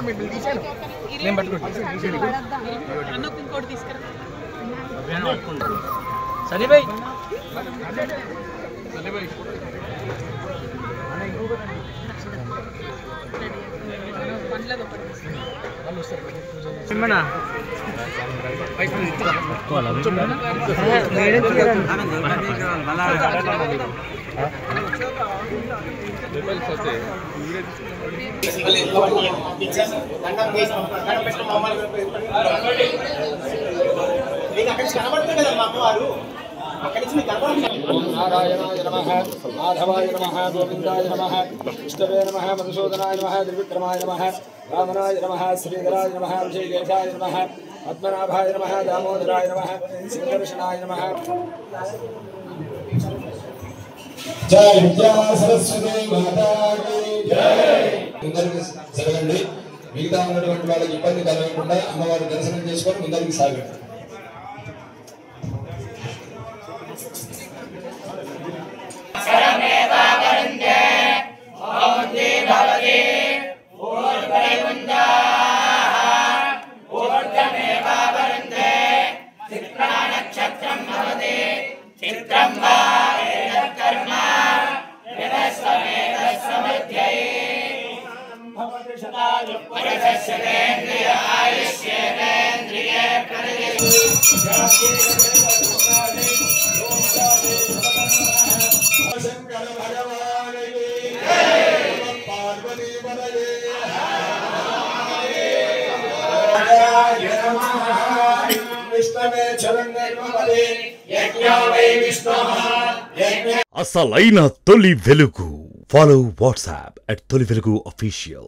Madam మీరు తీసాను నేను పట్టుకుంటాను అన్నకు ఇంకోటి తీసుకురా సరే భాయ్ సిమ్మనా नारायणाय नमः माधवाय नमः गोविंदाय नमः विष्णवे नमः मधुसूदनाय नमः त्रिविक्रमाय नमः वामनाय नमः श्रीधराय नमः विजयकेशाय नमः पद्मनाभाय नमः दामोदराय नमः सिंहर्षणाय नमः जय विद्या सरस्वती माता की जय ముందరికి జరగండి మిగతా ఉన్నటువంటి వాళ్ళకి ఇబ్బంది కలగకుండా అమ్మవారి దర్శనం చేసుకొని ముందరికి సాగండి అసలైన తొలి వెలుగు. ఫాలో వాట్సాప్ @తొలి వెలుగు official.